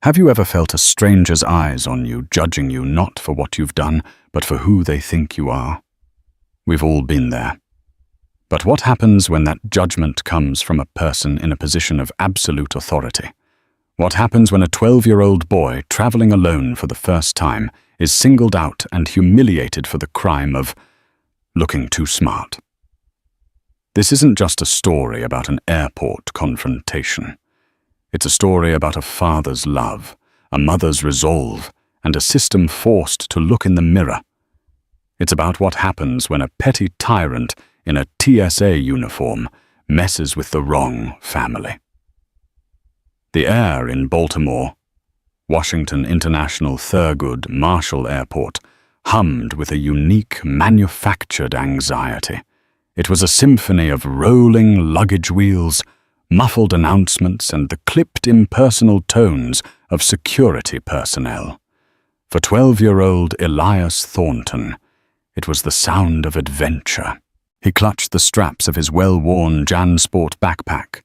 Have you ever felt a stranger's eyes on you, judging you not for what you've done, but for who they think you are? We've all been there. But what happens when that judgment comes from a person in a position of absolute authority? What happens when a 12-year-old boy traveling alone for the first time is singled out and humiliated for the crime of looking too smart? This isn't just a story about an airport confrontation. It's a story about a father's love, a mother's resolve, and a system forced to look in the mirror. It's about what happens when a petty tyrant in a TSA uniform messes with the wrong family. The air in Baltimore, Washington International Thurgood Marshall Airport, hummed with a unique manufactured anxiety. It was a symphony of rolling luggage wheels, muffled announcements, and the clipped impersonal tones of security personnel. For 12-year-old Elias Thornton, it was the sound of adventure. He clutched the straps of his well-worn JanSport backpack.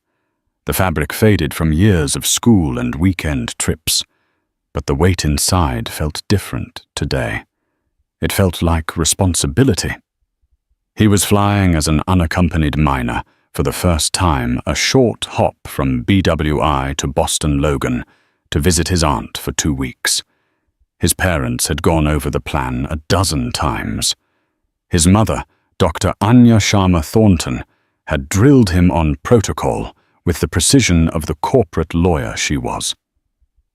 The fabric faded from years of school and weekend trips, but the weight inside felt different today. It felt like responsibility. He was flying as an unaccompanied minor, for the first time a short hop from BWI to Boston Logan to visit his aunt for 2 weeks. His parents had gone over the plan a dozen times. His mother, Dr. Anya Sharma Thornton, had drilled him on protocol with the precision of the corporate lawyer she was.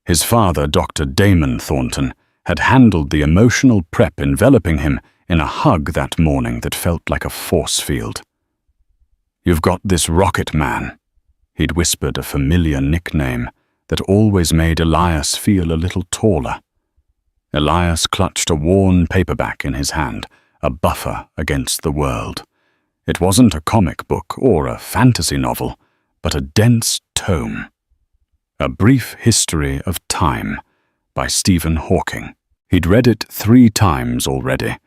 His father, Dr. Damon Thornton, had handled the emotional prep enveloping him in a hug that morning that felt like a force field. "You've got this rocket man," he'd whispered, a familiar nickname that always made Elias feel a little taller. Elias clutched a worn paperback in his hand, a buffer against the world. It wasn't a comic book or a fantasy novel, but a dense tome. A Brief History of Time by Stephen Hawking. He'd read it 3 times already,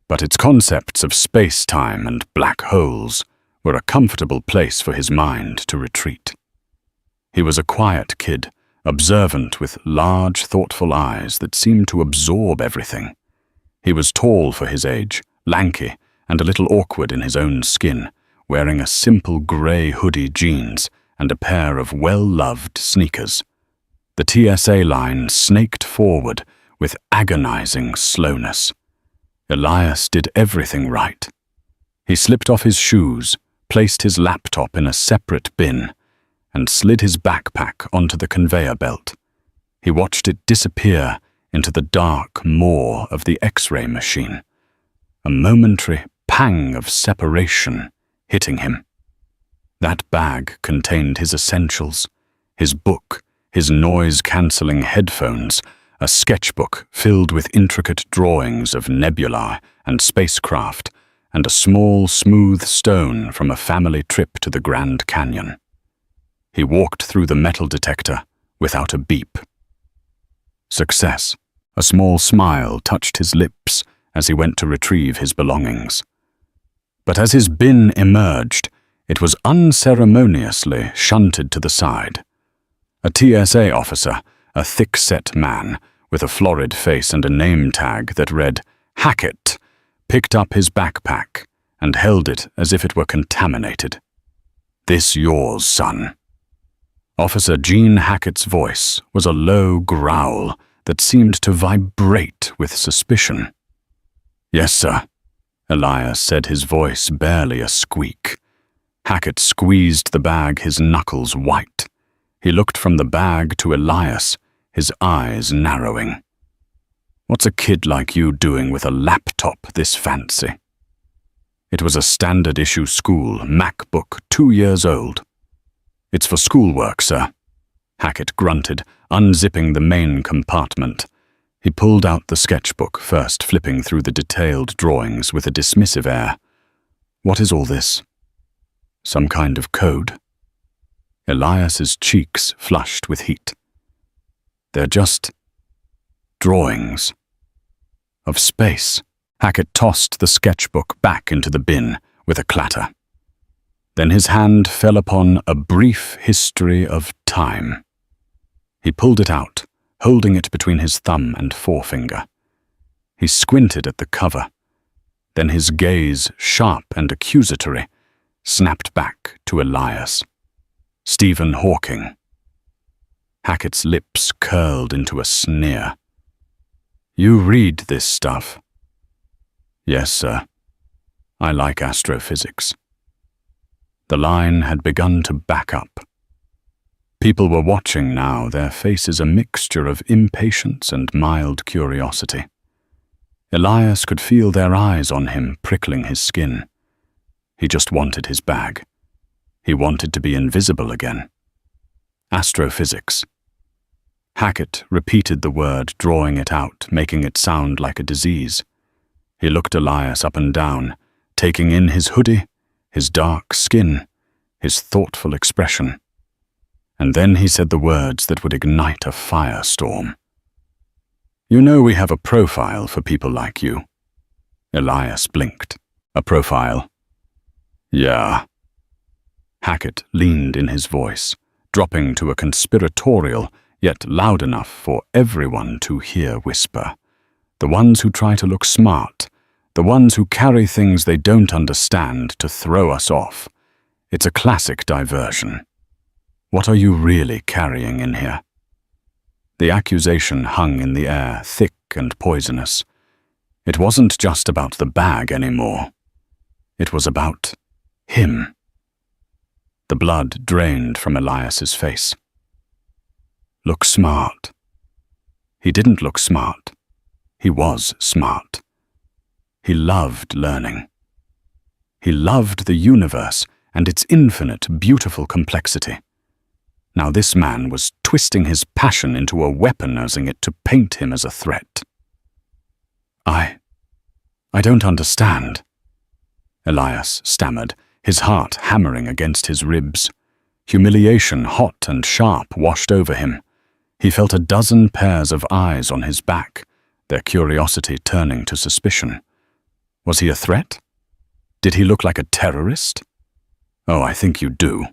but its concepts of space-time and black holes were a comfortable place for his mind to retreat. He was a quiet kid, observant with large, thoughtful eyes that seemed to absorb everything. He was tall for his age, lanky, and a little awkward in his own skin, wearing a simple grey hoodie jeans and a pair of well-loved sneakers. The TSA line snaked forward with agonizing slowness. Elias did everything right. He slipped off his shoes, placed his laptop in a separate bin, and slid his backpack onto the conveyor belt. He watched it disappear into the dark maw of the X-ray machine. A momentary pang of separation hitting him. That bag contained his essentials, his book, his noise-cancelling headphones, a sketchbook filled with intricate drawings of nebulae and spacecraft, and a small, smooth stone from a family trip to the Grand Canyon. He walked through the metal detector without a beep. Success. A small smile touched his lips as he went to retrieve his belongings. But as his bin emerged, it was unceremoniously shunted to the side. A TSA officer, a thick-set man with a florid face and a name tag that read Hackett, picked up his backpack and held it as if it were contaminated. "This yours, son." Officer Gene Hackett's voice was a low growl that seemed to vibrate with suspicion. "Yes, sir," Elias said, his voice barely a squeak. Hackett squeezed the bag, his knuckles white. He looked from the bag to Elias, his eyes narrowing. "What's a kid like you doing with a laptop this fancy?" It was a standard-issue school MacBook, 2 years old. "It's for schoolwork, sir," Hackett grunted, unzipping the main compartment. He pulled out the sketchbook, first flipping through the detailed drawings with a dismissive air. "What is all this? Some kind of code?" Elias's cheeks flushed with heat. "They're just drawings of space." Hackett tossed the sketchbook back into the bin with a clatter. Then his hand fell upon A Brief History of Time. He pulled it out, holding it between his thumb and forefinger. He squinted at the cover. Then his gaze, sharp and accusatory, snapped back to Elias. Stephen Hawking. Hackett's lips curled into a sneer. "You read this stuff?" "Yes, sir. I like astrophysics." The line had begun to back up. People were watching now, their faces a mixture of impatience and mild curiosity. Elias could feel their eyes on him, prickling his skin. He just wanted his bag. He wanted to be invisible again. Astrophysics. Hackett repeated the word, drawing it out, making it sound like a disease. He looked Elias up and down, taking in his hoodie, his dark skin, his thoughtful expression. And then he said the words that would ignite a firestorm. "You know we have a profile for people like you." Elias blinked. "A profile?" "Yeah." Hackett leaned in his voice, dropping to a conspiratorial, yet loud enough for everyone to hear whisper. "The ones who try to look smart, the ones who carry things they don't understand to throw us off. It's a classic diversion. What are you really carrying in here?" The accusation hung in the air, thick and poisonous. It wasn't just about the bag anymore. It was about him. The blood drained from Elias's face. Look smart. He didn't look smart. He was smart. He loved learning. He loved the universe and its infinite, beautiful complexity. Now this man was twisting his passion into a weaponizing it to paint him as a threat. I don't understand," Elias stammered, his heart hammering against his ribs. Humiliation, hot and sharp, washed over him. He felt a dozen pairs of eyes on his back, their curiosity turning to suspicion. Was he a threat? Did he look like a terrorist? "Oh, I think you do,"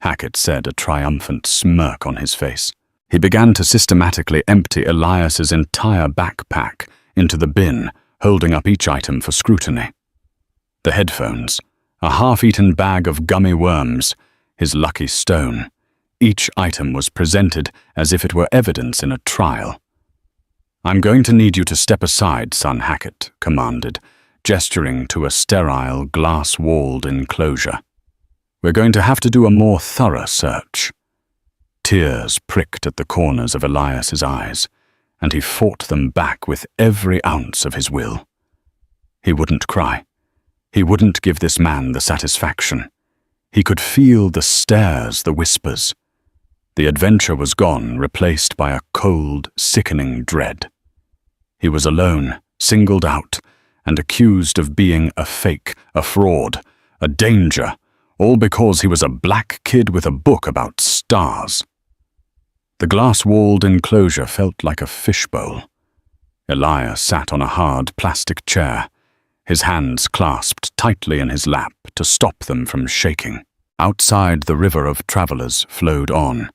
Hackett said, a triumphant smirk on his face. He began to systematically empty Elias's entire backpack into the bin, holding up each item for scrutiny. The headphones, a half-eaten bag of gummy worms, his lucky stone. Each item was presented as if it were evidence in a trial. "I'm going to need you to step aside, son," Hackett commanded, gesturing to a sterile, glass-walled enclosure. "We're going to have to do a more thorough search." Tears pricked at the corners of Elias's eyes, and he fought them back with every ounce of his will. He wouldn't cry. He wouldn't give this man the satisfaction. He could feel the stares, the whispers. The adventure was gone, replaced by a cold, sickening dread. He was alone, singled out, and accused of being a fake, a fraud, a danger, all because he was a black kid with a book about stars. The glass-walled enclosure felt like a fishbowl. Elias sat on a hard plastic chair, his hands clasped tightly in his lap to stop them from shaking. Outside, the river of travelers flowed on,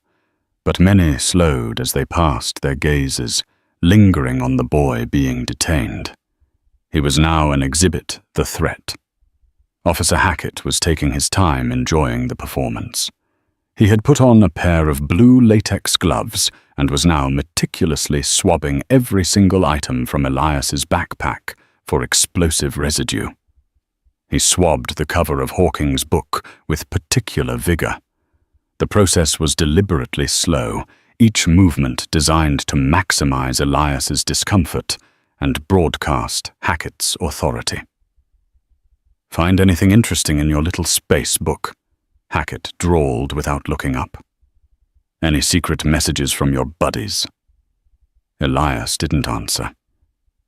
but many slowed as they passed, their gazes lingering on the boy being detained. He was now an exhibit, the threat. Officer Hackett was taking his time enjoying the performance. He had put on a pair of blue latex gloves and was now meticulously swabbing every single item from Elias's backpack for explosive residue. He swabbed the cover of Hawking's book with particular vigor. The process was deliberately slow, each movement designed to maximize Elias's discomfort and broadcast Hackett's authority. "Find anything interesting in your little space book?" Hackett drawled without looking up. "Any secret messages from your buddies?" Elias didn't answer.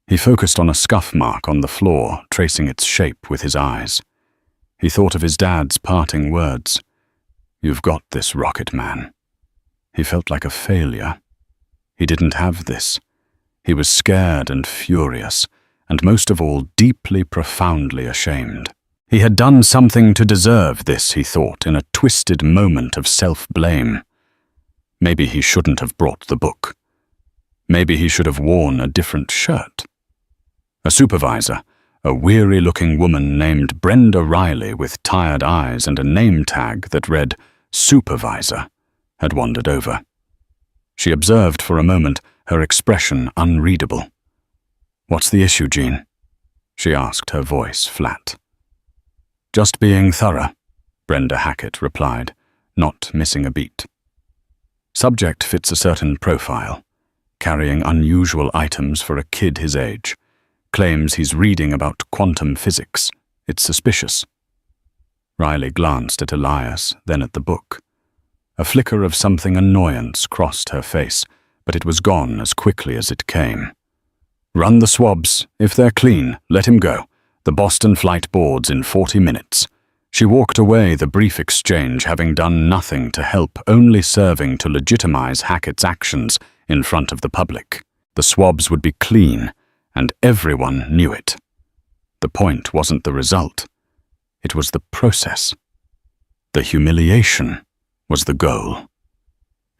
He focused on a scuff mark on the floor, tracing its shape with his eyes. He thought of his dad's parting words. "You've got this, Rocket Man." He felt like a failure. He didn't have this. He was scared and furious, and most of all, deeply, profoundly ashamed. He had done something to deserve this, he thought, in a twisted moment of self-blame. Maybe he shouldn't have brought the book. Maybe he should have worn a different shirt. A supervisor, a weary-looking woman named Brenda Riley with tired eyes and a name tag that read Supervisor, had wandered over. She observed for a moment, her expression unreadable. "What's the issue, Jean?" she asked, her voice flat. "Just being thorough," Brenda Hackett replied, not missing a beat. Subject fits a certain profile, carrying unusual items for a kid his age. Claims he's reading about quantum physics. It's suspicious. Riley glanced at Elias, then at the book. A flicker of something annoyance crossed her face, but it was gone as quickly as it came. "Run the swabs. If they're clean, let him go. The Boston flight boards in 40 minutes. She walked away, the brief exchange having done nothing to help, only serving to legitimize Hackett's actions in front of the public. The swabs would be clean, and everyone knew it. The point wasn't the result. It was the process. The humiliation was the goal.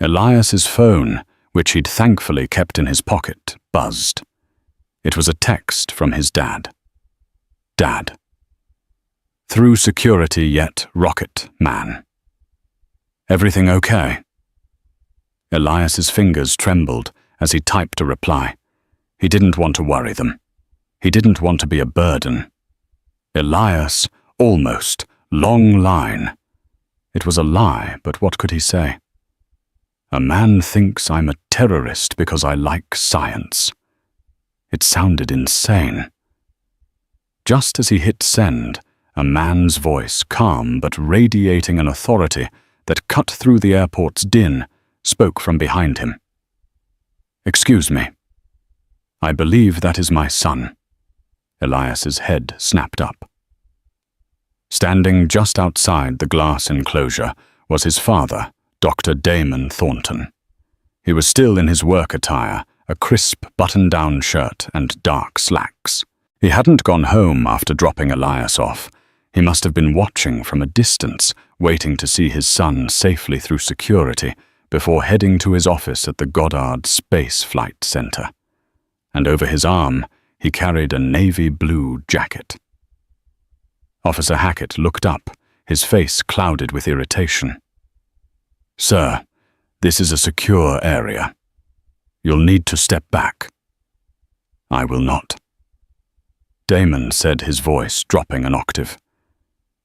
Elias's phone, which he'd thankfully kept in his pocket, buzzed. It was a text from his dad. Dad. Through security yet rocket man. Everything okay? Elias's fingers trembled as he typed a reply. He didn't want to worry them. He didn't want to be a burden. Elias, almost, long line. It was a lie, but what could he say? A man thinks I'm a terrorist because I like science. It sounded insane. Just as he hit send, a man's voice, calm but radiating an authority that cut through the airport's din, spoke from behind him. "Excuse me. I believe that is my son." Elias's head snapped up. Standing just outside the glass enclosure was his father, Dr. Damon Thornton. He was still in his work attire, a crisp button-down shirt and dark slacks. He hadn't gone home after dropping Elias off. He must have been watching from a distance, waiting to see his son safely through security before heading to his office at the Goddard Space Flight Center. And over his arm, he carried a navy blue jacket. Officer Hackett looked up, his face clouded with irritation. "Sir, this is a secure area. You'll need to step back." "I will not." Damon said, his voice dropping an octave.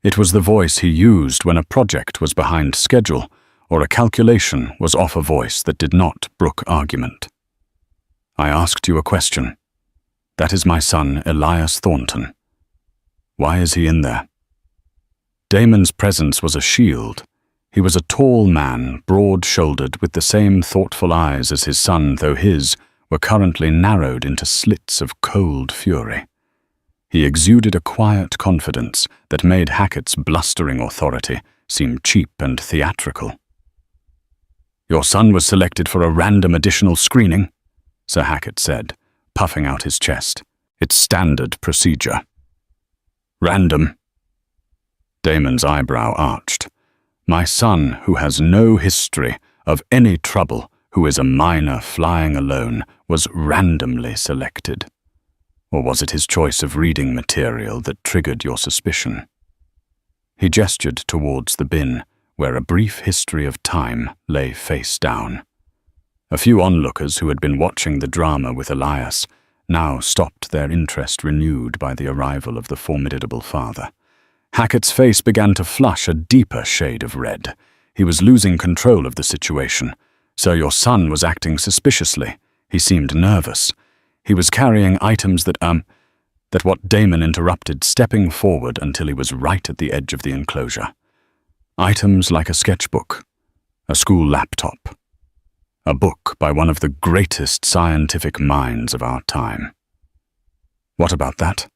It was the voice he used when a project was behind schedule or a calculation was off, a voice that did not brook argument. "I asked you a question. That is my son, Elias Thornton. Why is he in there?" Damon's presence was a shield. He was a tall man, broad-shouldered, with the same thoughtful eyes as his son, though his were currently narrowed into slits of cold fury. He exuded a quiet confidence that made Hackett's blustering authority seem cheap and theatrical. "Your son was selected for a random additional screening," Sir Hackett said, puffing out his chest. "It's standard procedure." "Random?" Damon's eyebrow arched. "My son, who has no history of any trouble, who is a minor flying alone, was randomly selected. Or was it his choice of reading material that triggered your suspicion?" He gestured towards the bin, where a brief history of time lay face down. A few onlookers who had been watching the drama with Elias now stopped, their interest renewed by the arrival of the formidable father. Hackett's face began to flush a deeper shade of red. He was losing control of the situation. "So your son was acting suspiciously." He seemed nervous. He was carrying items that what Damon interrupted, stepping forward until he was right at the edge of the enclosure. Items like a sketchbook, a school laptop, a book by one of the greatest scientific minds of our time. "What about that?"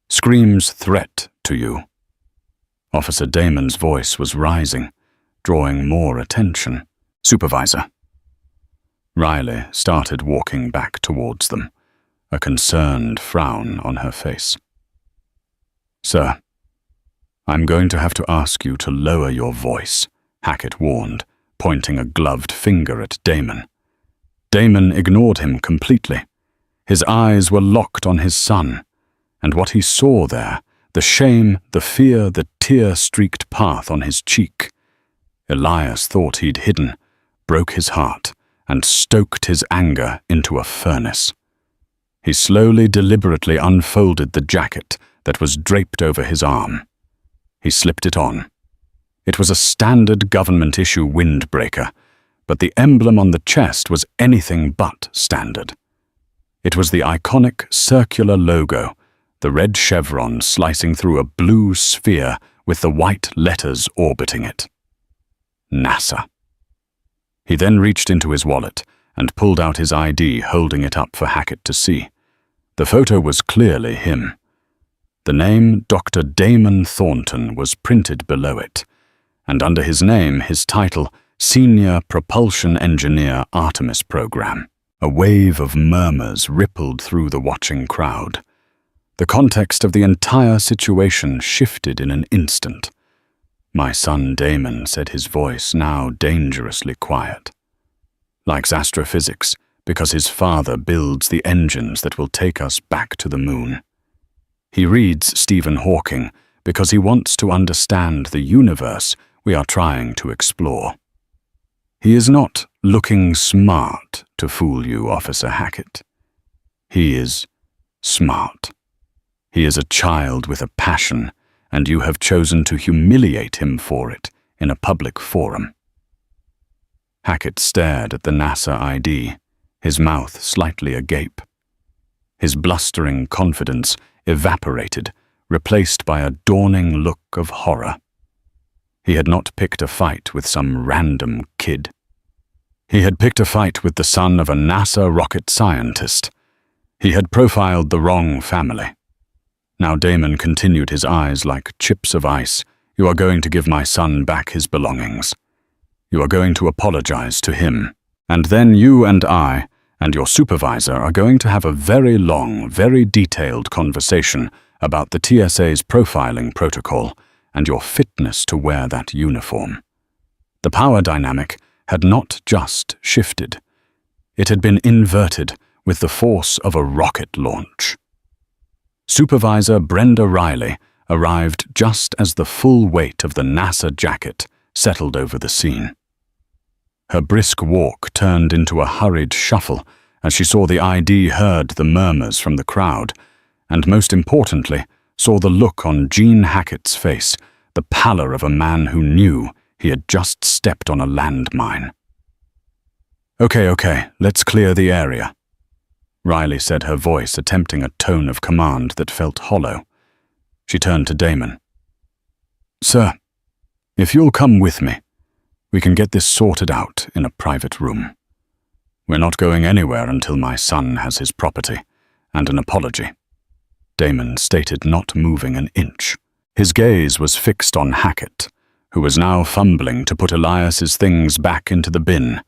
"Screams threat to you." Officer Damon's voice was rising, drawing more attention. "Supervisor." Riley started walking back towards them, a concerned frown on her face. "Sir, I'm going to have to ask you to lower your voice," Hackett warned, pointing a gloved finger at Damon. Damon ignored him completely. His eyes were locked on his son, and what he saw there, the shame, the fear, the tear-streaked path on his cheek, Elias thought he'd hidden, broke his heart, and stoked his anger into a furnace. He slowly, deliberately unfolded the jacket that was draped over his arm. He slipped it on. It was a standard government-issue windbreaker, but the emblem on the chest was anything but standard. It was the iconic circular logo, the red chevron slicing through a blue sphere with the white letters orbiting it. NASA. He then reached into his wallet and pulled out his ID, holding it up for Hackett to see. The photo was clearly him. The name Dr. Damon Thornton was printed below it, and under his name his title, Senior Propulsion Engineer Artemis Program. A wave of murmurs rippled through the watching crowd. The context of the entire situation shifted in an instant. "My son Damon," said his voice, now dangerously quiet. "Likes astrophysics because his father builds the engines that will take us back to the moon. He reads Stephen Hawking because he wants to understand the universe we are trying to explore. He is not looking smart to fool you, Officer Hackett. He is smart. He is a child with a passion, and you have chosen to humiliate him for it in a public forum." Hackett stared at the NASA ID, his mouth slightly agape. His blustering confidence evaporated, replaced by a dawning look of horror. He had not picked a fight with some random kid. He had picked a fight with the son of a NASA rocket scientist. He had profiled the wrong family. Now Damon continued, his eyes like chips of ice. "You are going to give my son back his belongings. You are going to apologize to him. And then you and I and your supervisor are going to have a very long, very detailed conversation about the TSA's profiling protocol and your fitness to wear that uniform." The power dynamic had not just shifted. It had been inverted with the force of a rocket launch. Supervisor Brenda Riley arrived just as the full weight of the NASA jacket settled over the scene. Her brisk walk turned into a hurried shuffle as she saw the ID, heard the murmurs from the crowd, and most importantly, saw the look on Gene Hackett's face, the pallor of a man who knew he had just stepped on a landmine. Okay, let's clear the area," Riley said, her voice attempting a tone of command that felt hollow. She turned to Damon. "Sir, if you'll come with me, we can get this sorted out in a private room. We're not going anywhere until my son has his property and an apology," Damon stated, not moving an inch. His gaze was fixed on Hackett, who was now fumbling to put Elias's things back into the bin,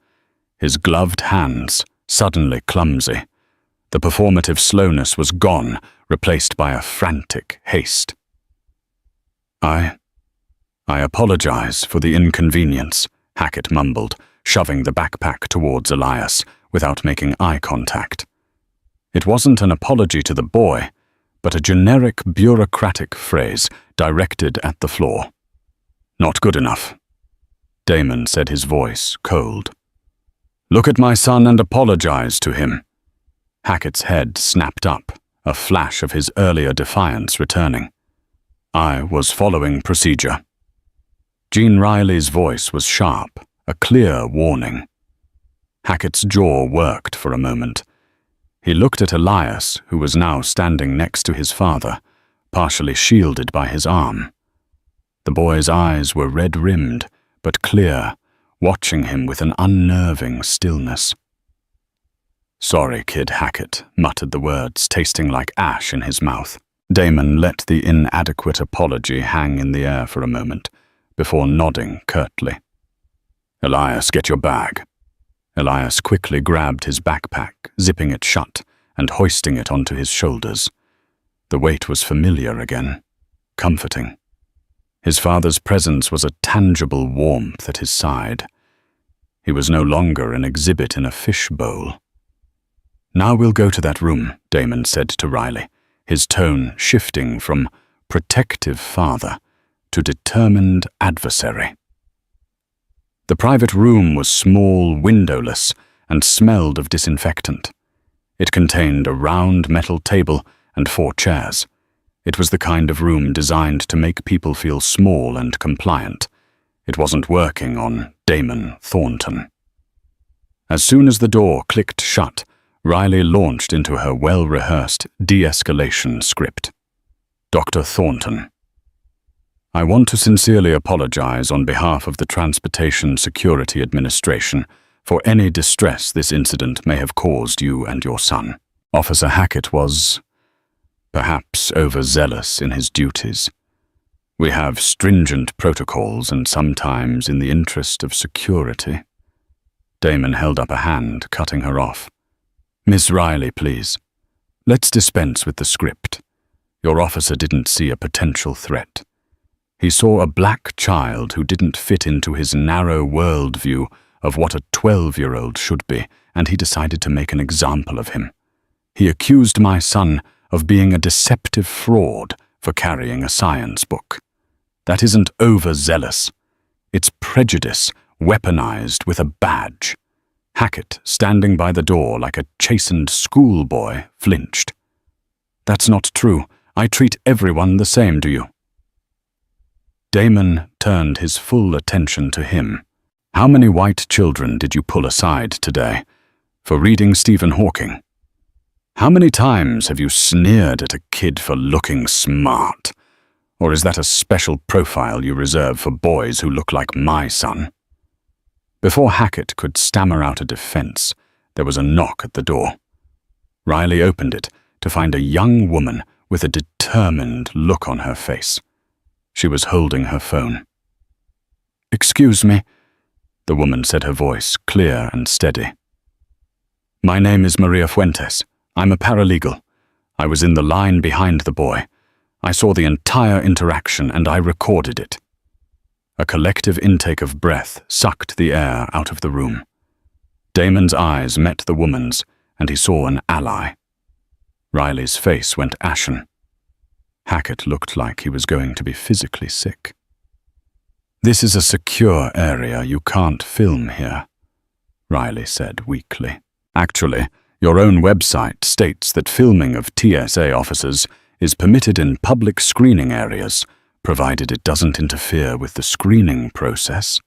his gloved hands suddenly clumsy. The performative slowness was gone, replaced by a frantic haste. I apologize for the inconvenience," Hackett mumbled, shoving the backpack towards Elias without making eye contact. It wasn't an apology to the boy, but a generic bureaucratic phrase directed at the floor. "Not good enough," Damon said, his voice cold. "Look at my son and apologize to him." Hackett's head snapped up, a flash of his earlier defiance returning. "I was following procedure." Gene Riley's voice was sharp, a clear warning. Hackett's jaw worked for a moment. He looked at Elias, who was now standing next to his father, partially shielded by his arm. The boy's eyes were red-rimmed, but clear, watching him with an unnerving stillness. "Sorry, kid," Hackett muttered the words, tasting like ash in his mouth. Damon let the inadequate apology hang in the air for a moment, before nodding curtly. "Elias, get your bag." Elias quickly grabbed his backpack, zipping it shut and hoisting it onto his shoulders. The weight was familiar again, comforting. His father's presence was a tangible warmth at his side. He was no longer an exhibit in a fish bowl. "Now we'll go to that room," Damon said to Riley, his tone shifting from protective father to determined adversary. The private room was small, windowless, and smelled of disinfectant. It contained a round metal table and 4 chairs. It was the kind of room designed to make people feel small and compliant. It wasn't working on Damon Thornton. As soon as the door clicked shut, Riley launched into her well-rehearsed de-escalation script. "Dr. Thornton, I want to sincerely apologize on behalf of the Transportation Security Administration for any distress this incident may have caused you and your son. Officer Hackett was, perhaps, overzealous in his duties. We have stringent protocols and sometimes in the interest of security." Damon held up a hand, cutting her off. "Miss Riley, please. Let's dispense with the script. Your officer didn't see a potential threat. He saw a black child who didn't fit into his narrow worldview of what a 12-year-old should be, and he decided to make an example of him. He accused my son of being a deceptive fraud for carrying a science book. That isn't overzealous. It's prejudice weaponized with a badge." Hackett, standing by the door like a chastened schoolboy, flinched. "That's not true. I treat everyone the same, do you?" Damon turned his full attention to him. "How many white children did you pull aside today for reading Stephen Hawking? How many times have you sneered at a kid for looking smart? Or is that a special profile you reserve for boys who look like my son?" Before Hackett could stammer out a defense, there was a knock at the door. Riley opened it to find a young woman with a determined look on her face. She was holding her phone. "Excuse me," the woman said, her voice clear and steady. "My name is Maria Fuentes. I'm a paralegal. I was in the line behind the boy. I saw the entire interaction and I recorded it." A collective intake of breath sucked the air out of the room. Damon's eyes met the woman's, and he saw an ally. Riley's face went ashen. Hackett looked like he was going to be physically sick. "This is a secure area. You can't film here," Riley said weakly. "Actually, your own website states that filming of TSA officers is permitted in public screening areas, provided it doesn't interfere with the screening process."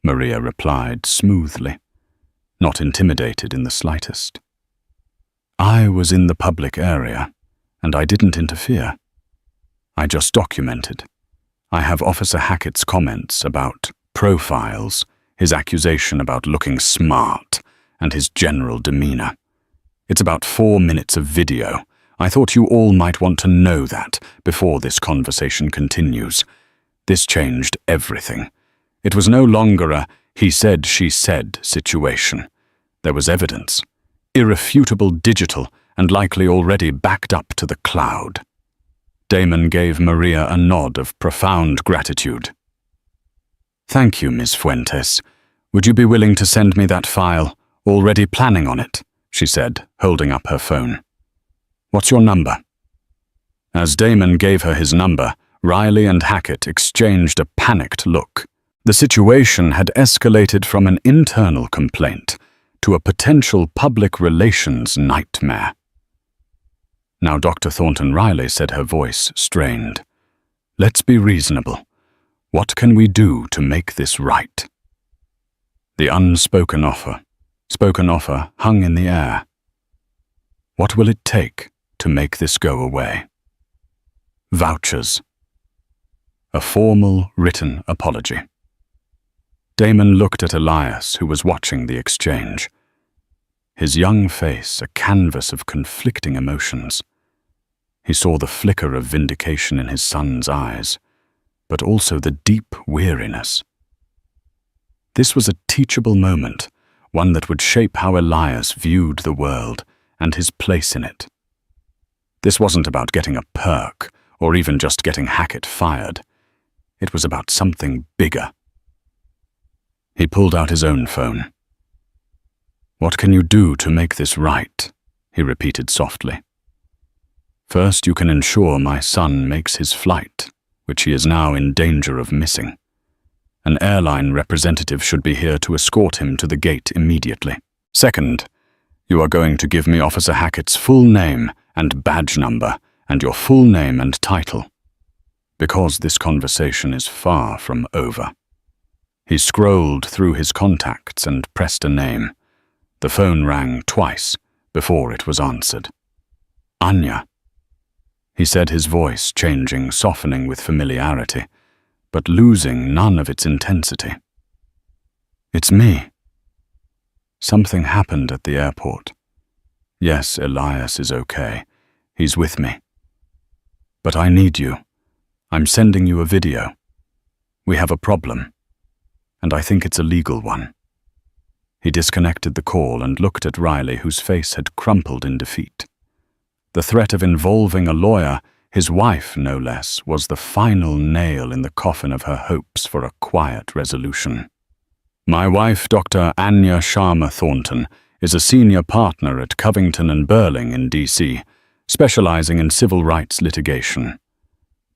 Maria replied smoothly, not intimidated in the slightest. "I was in the public area, and I didn't interfere. I just documented. I have Officer Hackett's comments about profiles, his accusation about looking smart, and his general demeanor. It's about 4 minutes of video. I thought you all might want to know that before this conversation continues. This changed everything. It was no longer a he said, she said situation. There was evidence, irrefutable digital and likely already backed up to the cloud." Damon gave Maria a nod of profound gratitude. "Thank you, Miss Fuentes. Would you be willing to send me that file? Already planning on it," she said, holding up her phone. "What's your number?" As Damon gave her his number, Riley and Hackett exchanged a panicked look. The situation had escalated from an internal complaint to a potential public relations nightmare. Now Dr. Thornton Riley said, her voice strained. "Let's be reasonable. What can we do to make this right?" The unspoken offer, spoken offer hung in the air. What will it take to make this go away? Vouchers. A formal, written apology. Damon looked at Elias, who was watching the exchange. His young face a canvas of conflicting emotions. He saw the flicker of vindication in his son's eyes, but also the deep weariness. This was a teachable moment, one that would shape how Elias viewed the world and his place in it. This wasn't about getting a perk, or even just getting Hackett fired. It was about something bigger. He pulled out his own phone. "What can you do to make this right?" he repeated softly. "First, you can ensure my son makes his flight, which he is now in danger of missing. An airline representative should be here to escort him to the gate immediately. Second, you are going to give me Officer Hackett's full name and badge number and your full name and title, because this conversation is far from over." He scrolled through his contacts and pressed a name. The phone rang twice before it was answered. "Anya," he said, his voice changing, softening with familiarity, but losing none of its intensity. "It's me. Something happened at the airport. Yes, Elias is okay. He's with me. But I need you. I'm sending you a video. We have a problem, and I think it's a legal one." He disconnected the call and looked at Riley, whose face had crumpled in defeat. The threat of involving a lawyer, his wife no less, was the final nail in the coffin of her hopes for a quiet resolution. "My wife, Dr. Anya Sharma Thornton, is a senior partner at Covington and Burling in D.C., specializing in civil rights litigation,"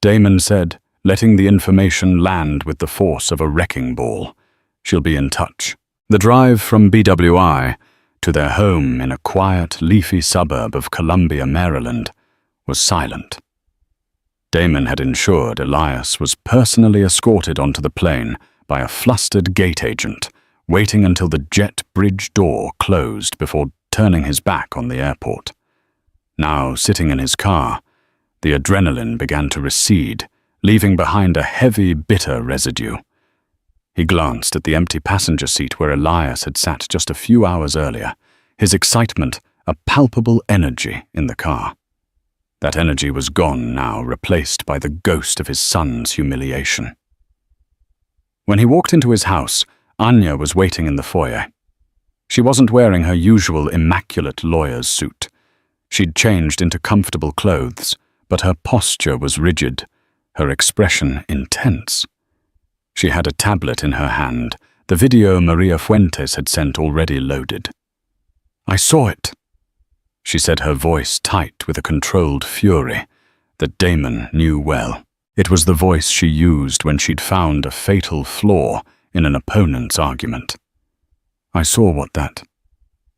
Damon said, letting the information land with the force of a wrecking ball. "She'll be in touch." The drive from BWI to their home in a quiet, leafy suburb of Columbia, Maryland, was silent. Damon had ensured Elias was personally escorted onto the plane by a flustered gate agent, waiting until the jet bridge door closed before turning his back on the airport. Now, sitting in his car, the adrenaline began to recede, leaving behind a heavy, bitter residue. He glanced at the empty passenger seat where Elias had sat just a few hours earlier, his excitement a palpable energy in the car. That energy was gone now, replaced by the ghost of his son's humiliation. When he walked into his house, Anya was waiting in the foyer. She wasn't wearing her usual immaculate lawyer's suit. She'd changed into comfortable clothes, but her posture was rigid, her expression intense. She had a tablet in her hand, the video Maria Fuentes had sent already loaded. "I saw it," she said, her voice tight with a controlled fury that Damon knew well. It was the voice she used when she'd found a fatal flaw in an opponent's argument. "I saw what that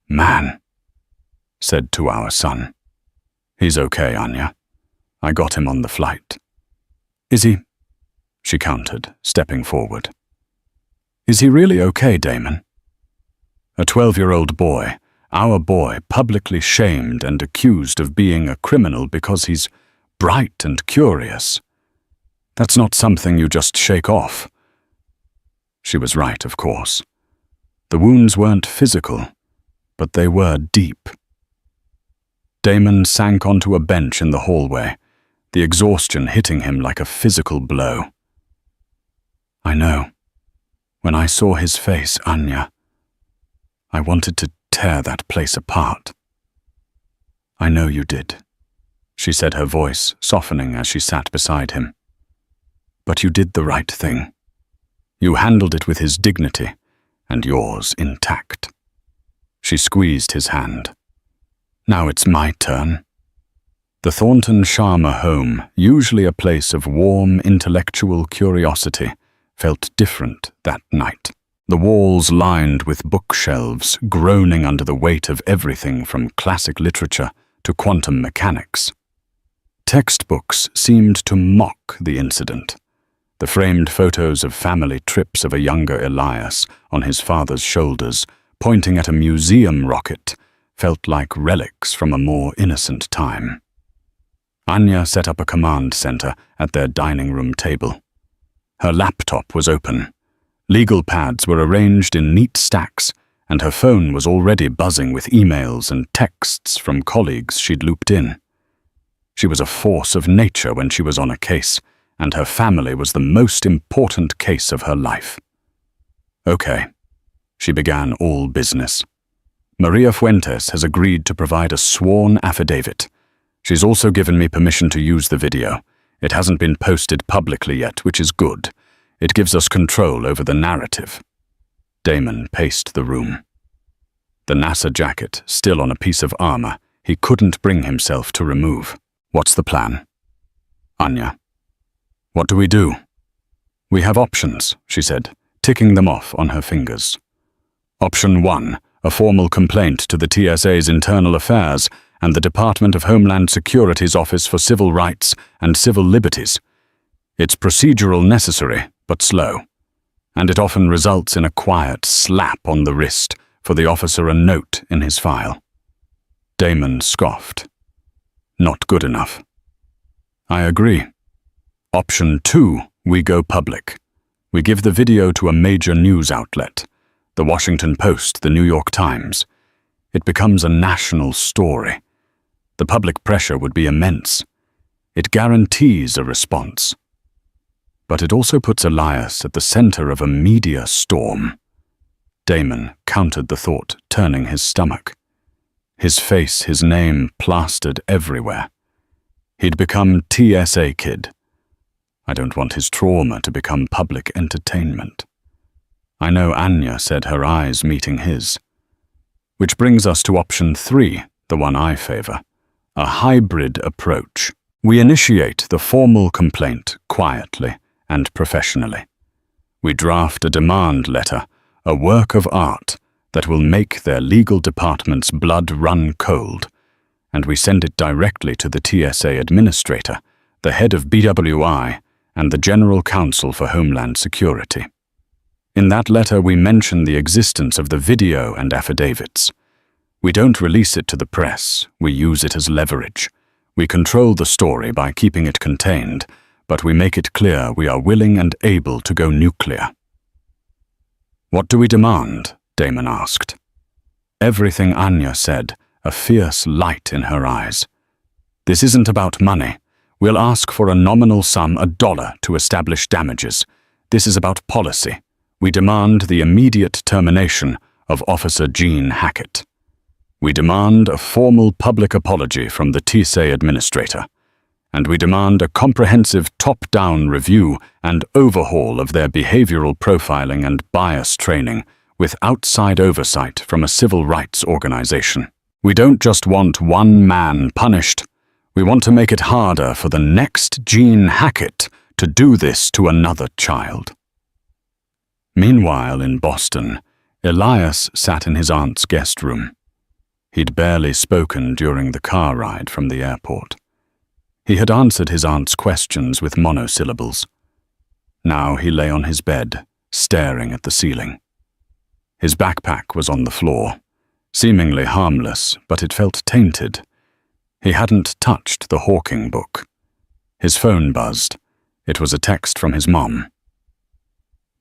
man said to our son. He's okay, Anya. I got him on the flight." "Is he?" she countered, stepping forward. "Is he really okay, Damon?" A 12-year-old boy, our boy, publicly shamed and accused of being a criminal because he's bright and curious. That's not something you just shake off. She was right, of course. The wounds weren't physical, but they were deep. Damon sank onto a bench in the hallway, the exhaustion hitting him like a physical blow. "I know. When I saw his face, Anya, I wanted to tear that place apart." "I know you did," she said, her voice softening as she sat beside him. "But you did the right thing. You handled it with his dignity, and yours intact." She squeezed his hand. "Now it's my turn." The Thornton Sharma home, usually a place of warm intellectual curiosity, felt different that night. The walls lined with bookshelves, groaning under the weight of everything from classic literature to quantum mechanics. Textbooks seemed to mock the incident. The framed photos of family trips of a younger Elias on his father's shoulders, pointing at a museum rocket, felt like relics from a more innocent time. Anya set up a command center at their dining room table. Her laptop was open. Legal pads were arranged in neat stacks, and her phone was already buzzing with emails and texts from colleagues she'd looped in. She was a force of nature when she was on a case, and her family was the most important case of her life. "Okay," she began all business. "Maria Fuentes has agreed to provide a sworn affidavit. She's also given me permission to use the video. It hasn't been posted publicly yet, which is good. It gives us control over the narrative." Damon paced the room. The NASA jacket, still on a piece of armor, he couldn't bring himself to remove. What's the plan? Anya. What do we do? We have options, she said, ticking them off on her fingers. Option 1, a formal complaint to the TSA's Internal Affairs and the Department of Homeland Security's Office for Civil Rights and Civil Liberties. It's procedural necessary, but slow, and it often results in a quiet slap on the wrist for the officer a note in his file. Damon scoffed. Not good enough. I agree. Option 2, we go public. We give the video to a major news outlet, the Washington Post, the New York Times. It becomes a national story. The public pressure would be immense. It guarantees a response. But it also puts Elias at the center of a media storm. Damon countered the thought, turning his stomach. His face, his name plastered everywhere. He'd become TSA kid. I don't want his trauma to become public entertainment. I know Anya said her eyes meeting his. Which brings us to option 3, the one I favor. A hybrid approach. We initiate the formal complaint quietly and professionally. We draft a demand letter, a work of art that will make their legal department's blood run cold, and we send it directly to the TSA administrator, the head of BWI, and the General Counsel for Homeland Security. In that letter, we mention the existence of the video and affidavits. We don't release it to the press, we use it as leverage. We control the story by keeping it contained, but we make it clear we are willing and able to go nuclear. What do we demand? Damon asked. Everything Anya said, a fierce light in her eyes. This isn't about money. We'll ask for a nominal sum, $1, to establish damages. This is about policy. We demand the immediate termination of Officer Gene Hackett. We demand a formal public apology from the TSA administrator. And we demand a comprehensive top-down review and overhaul of their behavioral profiling and bias training with outside oversight from a civil rights organization. We don't just want one man punished. We want to make it harder for the next Gene Hackett to do this to another child. Meanwhile, in Boston, Elias sat in his aunt's guest room. He'd barely spoken during the car ride from the airport. He had answered his aunt's questions with monosyllables. Now he lay on his bed, staring at the ceiling. His backpack was on the floor, seemingly harmless, but it felt tainted. He hadn't touched the Hawking book. His phone buzzed. It was a text from his mom.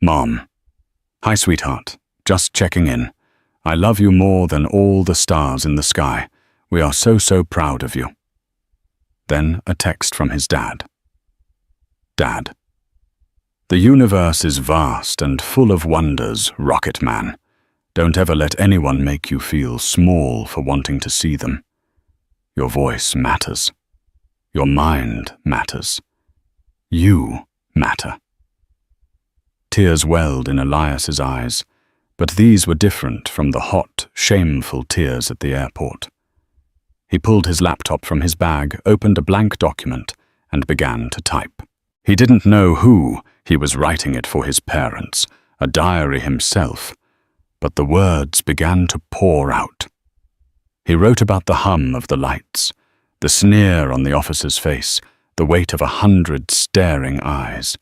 Mom. Hi, sweetheart. Just checking in. I love you more than all the stars in the sky. We are so proud of you. Then a text from his dad. Dad. The universe is vast and full of wonders, Rocket Man. Don't ever let anyone make you feel small for wanting to see them. Your voice matters. Your mind matters. You matter. Tears welled in Elias's eyes, but these were different from the hot, shameful tears at the airport. He pulled his laptop from his bag, opened a blank document, and began to type. He didn't know who. He was writing it for his parents, a diary himself, but the words began to pour out. He wrote about the hum of the lights, the sneer on the officer's face, the weight of 100 staring eyes.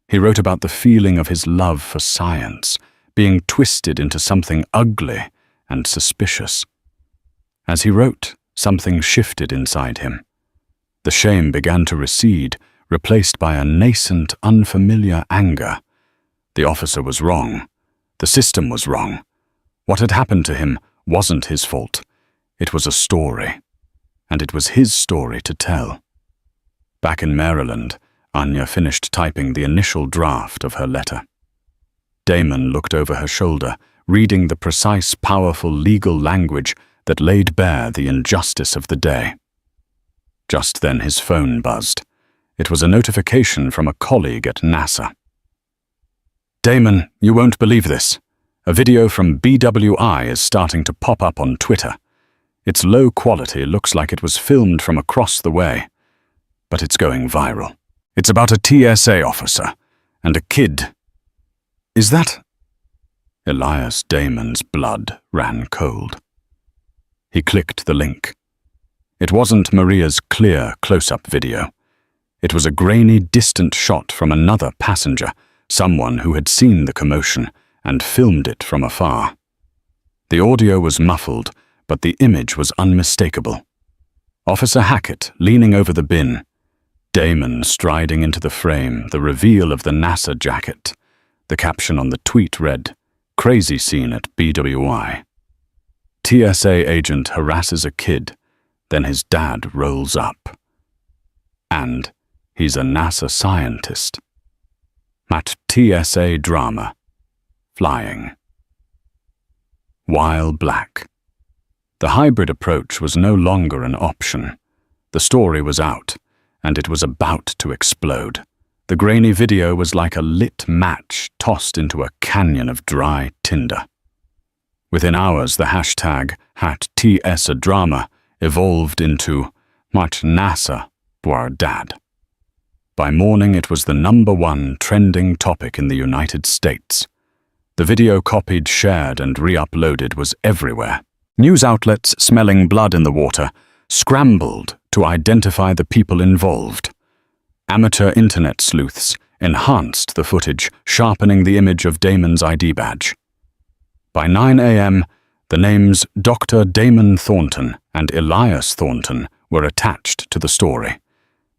He wrote about the feeling of his love for science, being twisted into something ugly and suspicious. As he wrote, something shifted inside him. The shame began to recede, replaced by a nascent, unfamiliar anger. The officer was wrong. The system was wrong. What had happened to him wasn't his fault. It was a story, and it was his story to tell. Back in Maryland, Anya finished typing the initial draft of her letter. Damon looked over her shoulder, reading the precise, powerful legal language that laid bare the injustice of the day. Just then his phone buzzed. It was a notification from a colleague at NASA. Damon, you won't believe this. A video from BWI is starting to pop up on Twitter. Its low quality looks like it was filmed from across the way, but it's going viral. It's about a TSA officer and a kid. Is that... Elias Damon's blood ran cold. He clicked the link. It wasn't Maria's clear close-up video. It was a grainy, distant shot from another passenger, someone who had seen the commotion and filmed it from afar. The audio was muffled, but the image was unmistakable. Officer Hackett leaning over the bin, Damon striding into the frame, the reveal of the NASA jacket. The caption on the tweet read, "Crazy scene at BWI. TSA agent harasses a kid, then his dad rolls up. And he's a NASA scientist." At TSA drama, flying. While black. The hybrid approach was no longer an option. The story was out, and it was about to explode. The grainy video was like a lit match tossed into a canyon of dry tinder. Within hours, the hashtag #TSAdrama evolved into "Much NASA for Dad." By morning, it was the #1 trending topic in the United States. The video copied, shared, and re-uploaded was everywhere. News outlets smelling blood in the water scrambled to identify the people involved. Amateur internet sleuths enhanced the footage, sharpening the image of Damon's ID badge. By 9 a.m., the names Dr. Damon Thornton and Elias Thornton were attached to the story.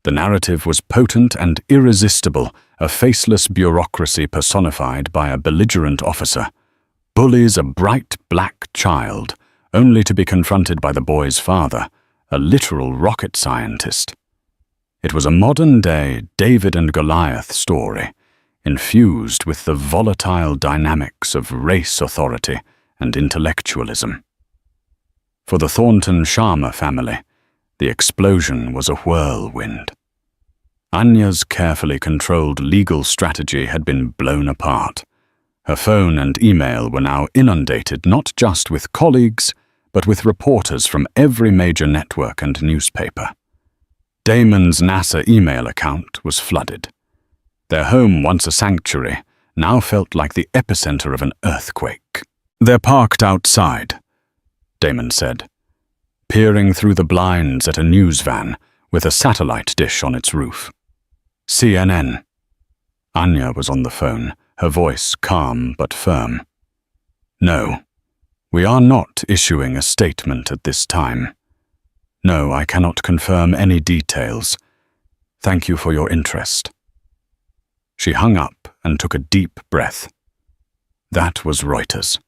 The narrative was potent and irresistible, a faceless bureaucracy personified by a belligerent officer. Bullies a bright black child, only to be confronted by the boy's father, a literal rocket scientist. It was a modern-day David and Goliath story, infused with the volatile dynamics of race authority and intellectualism. For the Thornton-Sharma family, the explosion was a whirlwind. Anya's carefully controlled legal strategy had been blown apart. Her phone and email were now inundated not just with colleagues, but with reporters from every major network and newspaper. Damon's NASA email account was flooded. Their home, once a sanctuary, now felt like the epicenter of an earthquake. "They're parked outside," Damon said, peering through the blinds at a news van with a satellite dish on its roof. "CNN." Anya was on the phone, her voice calm but firm. "No, we are not issuing a statement at this time. No, I cannot confirm any details. Thank you for your interest." She hung up and took a deep breath. That was Reuters.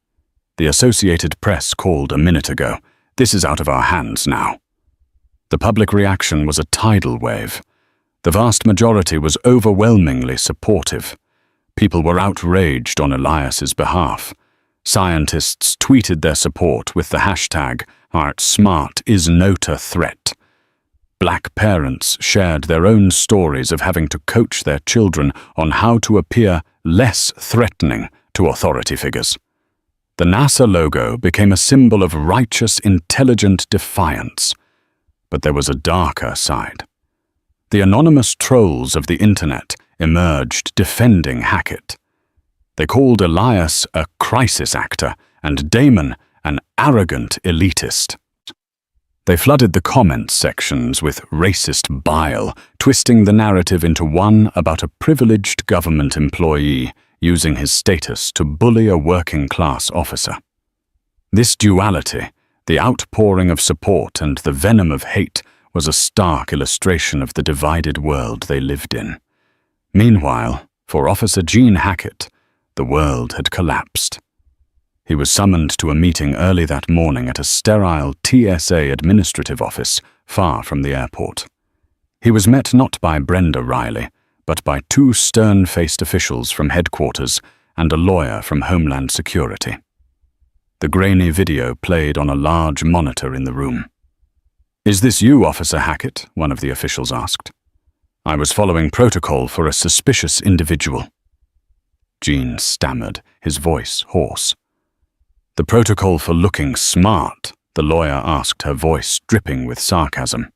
The Associated Press called a minute ago. This is out of our hands now. The public reaction was a tidal wave. The vast majority was overwhelmingly supportive. People were outraged on Elias's behalf. Scientists tweeted their support with the hashtag #SmartIsNotAthreat. Black parents shared their own stories of having to coach their children on how to appear less threatening to authority figures. The NASA logo became a symbol of righteous, intelligent defiance. But there was a darker side. The anonymous trolls of the internet emerged defending Hackett. They called Elias a crisis actor and Damon an arrogant elitist. They flooded the comments sections with racist bile, twisting the narrative into one about a privileged government employee using his status to bully a working-class officer. This duality, the outpouring of support and the venom of hate, was a stark illustration of the divided world they lived in. Meanwhile, for Officer Gene Hackett, the world had collapsed. He was summoned to a meeting early that morning at a sterile TSA administrative office far from the airport. He was met not by Brenda Riley, but by two stern-faced officials from headquarters and a lawyer from Homeland Security. The grainy video played on a large monitor in the room. "Is this you, Officer Hackett?" one of the officials asked. "I was following protocol for a suspicious individual." Gene stammered, his voice hoarse. The protocol for looking smart, the lawyer asked, her voice dripping with sarcasm.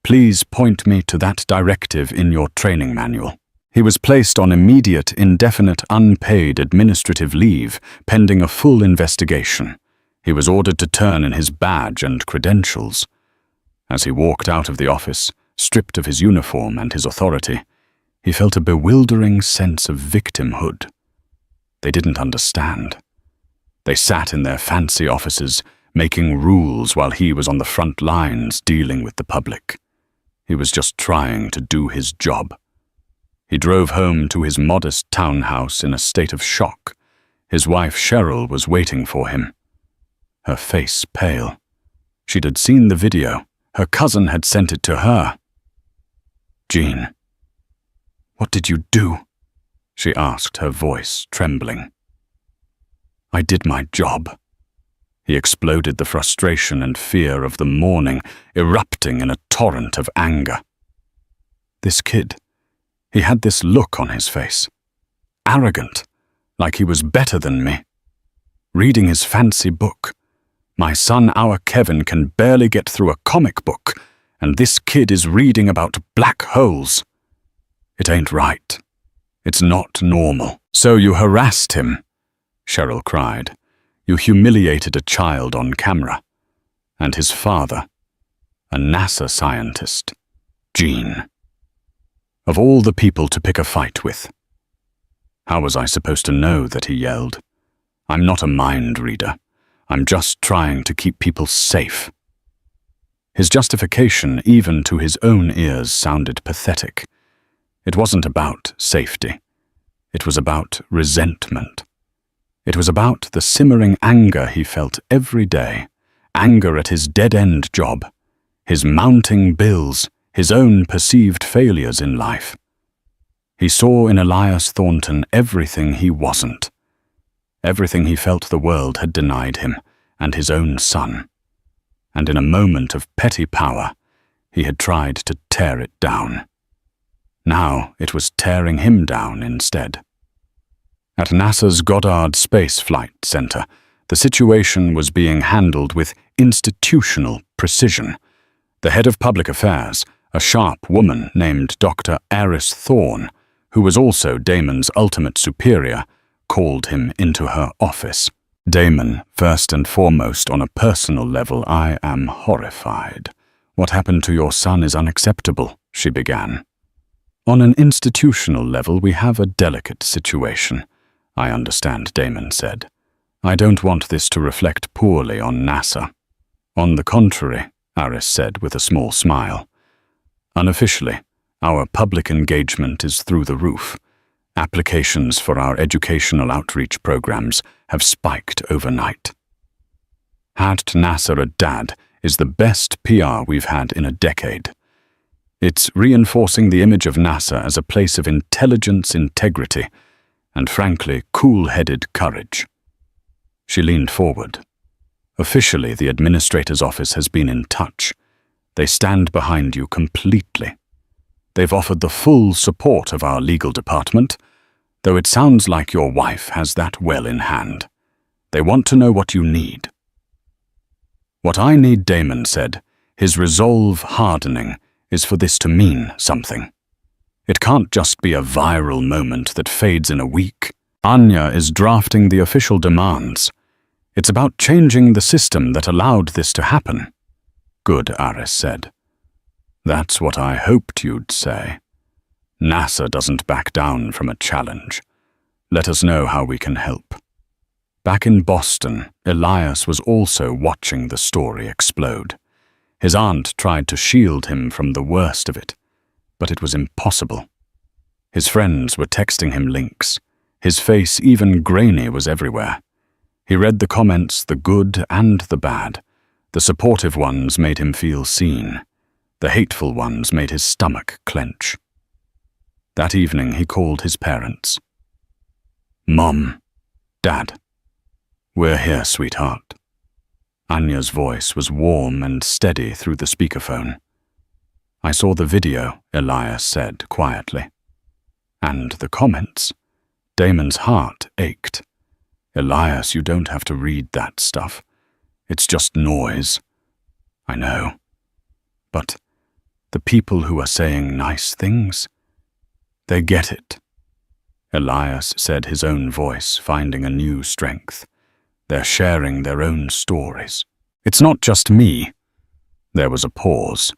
Please point me to that directive in your training manual. He was placed on immediate, indefinite, unpaid administrative leave, pending a full investigation. He was ordered to turn in his badge and credentials. As he walked out of the office, stripped of his uniform and his authority, he felt a bewildering sense of victimhood. They didn't understand. They sat in their fancy offices, making rules while he was on the front lines dealing with the public. He was just trying to do his job. He drove home to his modest townhouse in a state of shock. His wife Cheryl was waiting for him, her face pale. She'd had seen the video. Her cousin had sent it to her. Jean, what did you do? She asked, her voice trembling. I did my job. He exploded, the frustration and fear of the morning erupting in a torrent of anger. This kid, he had this look on his face. Arrogant, like he was better than me. Reading his fancy book. My son, our Kevin, can barely get through a comic book, and this kid is reading about black holes. It ain't right. It's not normal. So you harassed him, Cheryl cried. You humiliated a child on camera. And his father, a NASA scientist, Jean. Of all the people to pick a fight with. How was I supposed to know that he yelled? I'm not a mind reader. I'm just trying to keep people safe. His justification, even to his own ears, sounded pathetic. It wasn't about safety. It was about resentment. It was about the simmering anger he felt every day, anger at his dead-end job, his mounting bills, his own perceived failures in life. He saw in Elias Thornton everything he wasn't, everything he felt the world had denied him, and his own son. And in a moment of petty power, he had tried to tear it down. Now it was tearing him down instead. At NASA's Goddard Space Flight Center, the situation was being handled with institutional precision. The head of public affairs, a sharp woman named Dr. Aris Thorne, who was also Damon's ultimate superior, called him into her office. Damon, first and foremost, on a personal level, I am horrified. What happened to your son is unacceptable, she began. On an institutional level, we have a delicate situation, I understand, Damon said. I don't want this to reflect poorly on NASA. On the contrary, Aris said with a small smile. Unofficially, our public engagement is through the roof. Applications for our educational outreach programs have spiked overnight. Had NASA a dad is the best PR we've had in a decade. It's reinforcing the image of NASA as a place of intelligence, integrity, and frankly, cool-headed courage. She leaned forward. Officially, the administrator's office has been in touch. They stand behind you completely. They've offered the full support of our legal department, though it sounds like your wife has that well in hand. They want to know what you need. What I need, Damon said, his resolve hardening, is for this to mean something. It can't just be a viral moment that fades in a week. Anya is drafting the official demands. It's about changing the system that allowed this to happen. Good, Aris said. That's what I hoped you'd say. NASA doesn't back down from a challenge. Let us know how we can help. Back in Boston, Elias was also watching the story explode. His aunt tried to shield him from the worst of it, but it was impossible. His friends were texting him links. His face, even grainy, was everywhere. He read the comments, the good and the bad. The supportive ones made him feel seen. The hateful ones made his stomach clench. That evening he called his parents. Mom, Dad, we're here, sweetheart. Anya's voice was warm and steady through the speakerphone. I saw the video, Elias said quietly. And the comments. Damon's heart ached. Elias, you don't have to read that stuff. It's just noise. I know. But the people who are saying nice things, they get it. Elias said, his own voice finding a new strength. They're sharing their own stories. It's not just me. There was a pause.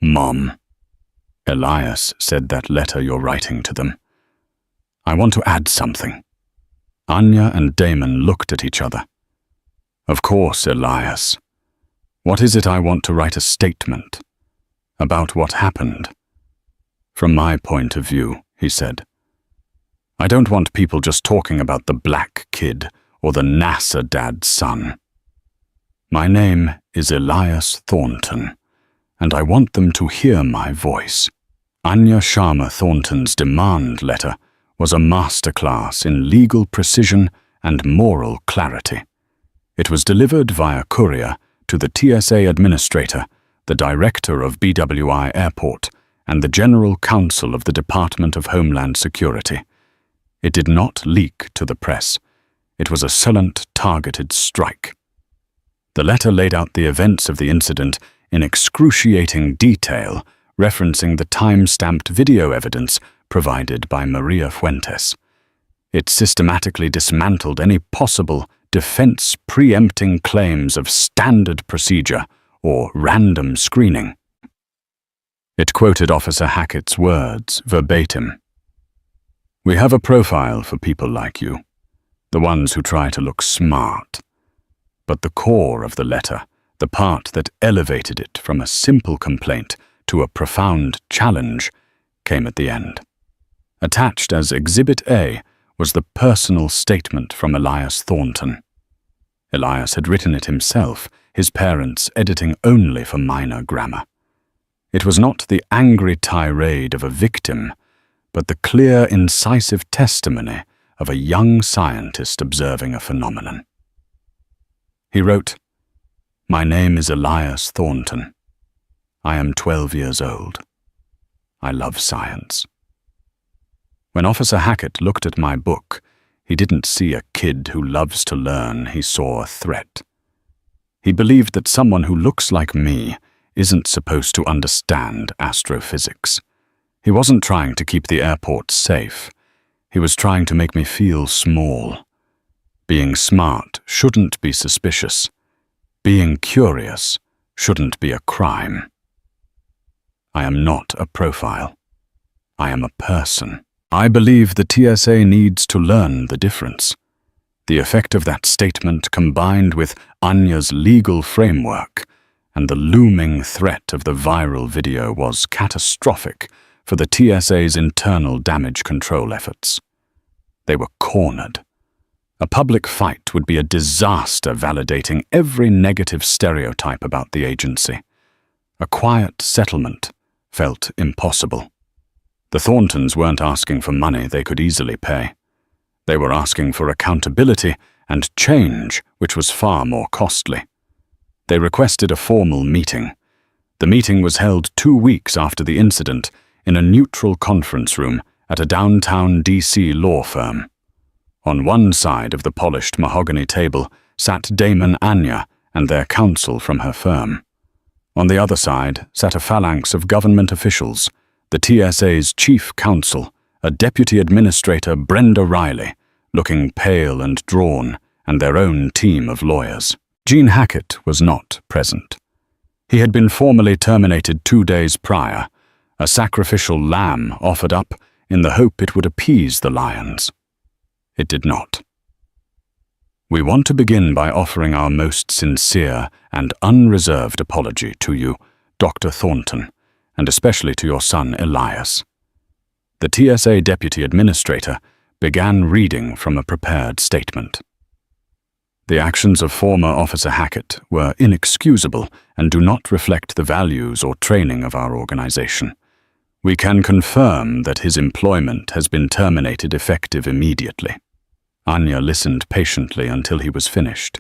Mom. Elias said, that letter you're writing to them. I want to add something. Anya and Damon looked at each other. Of course, Elias. What is it? I want to write a statement about what happened. From my point of view, he said. I don't want people just talking about the black kid or the NASA dad's son. My name is Elias Thornton, and I want them to hear my voice. Anya Sharma Thornton's demand letter was a masterclass in legal precision and moral clarity. It was delivered via courier to the TSA administrator, the director of BWI Airport, and the general counsel of the Department of Homeland Security. It did not leak to the press. It was a silent, targeted strike. The letter laid out the events of the incident in excruciating detail, referencing the time-stamped video evidence provided by Maria Fuentes. It systematically dismantled any possible defense preempting claims of standard procedure or random screening. It quoted Officer Hackett's words verbatim. We have a profile for people like you, the ones who try to look smart. But the core of the letter, the part that elevated it from a simple complaint to a profound challenge, came at the end. Attached as Exhibit A was the personal statement from Elias Thornton. Elias had written it himself, his parents editing only for minor grammar. It was not the angry tirade of a victim, but the clear, incisive testimony of a young scientist observing a phenomenon. He wrote, My name is Elias Thornton. I am 12 years old. I love science. When Officer Hackett looked at my book, he didn't see a kid who loves to learn, he saw a threat. He believed that someone who looks like me isn't supposed to understand astrophysics. He wasn't trying to keep the airport safe. He was trying to make me feel small. Being smart shouldn't be suspicious. Being curious shouldn't be a crime. I am not a profile. I am a person. I believe the TSA needs to learn the difference. The effect of that statement, combined with Anya's legal framework and the looming threat of the viral video, was catastrophic for the TSA's internal damage control efforts. They were cornered. A public fight would be a disaster, validating every negative stereotype about the agency. A quiet settlement felt impossible. The Thorntons weren't asking for money they could easily pay. They were asking for accountability and change, which was far more costly. They requested a formal meeting. The meeting was held 2 weeks after the incident in a neutral conference room at a downtown DC law firm. On one side of the polished mahogany table sat Damon Anya and their counsel from her firm. On the other side sat a phalanx of government officials, the TSA's chief counsel, a deputy administrator, Brenda Riley, looking pale and drawn, and their own team of lawyers. Gene Hackett was not present. He had been formally terminated 2 days prior, a sacrificial lamb offered up in the hope it would appease the lions. It did not. We want to begin by offering our most sincere and unreserved apology to you, Dr. Thornton, and especially to your son Elias. The TSA Deputy Administrator began reading from a prepared statement. The actions of former Officer Hackett were inexcusable and do not reflect the values or training of our organization. We can confirm that his employment has been terminated effective immediately. Anya listened patiently until he was finished.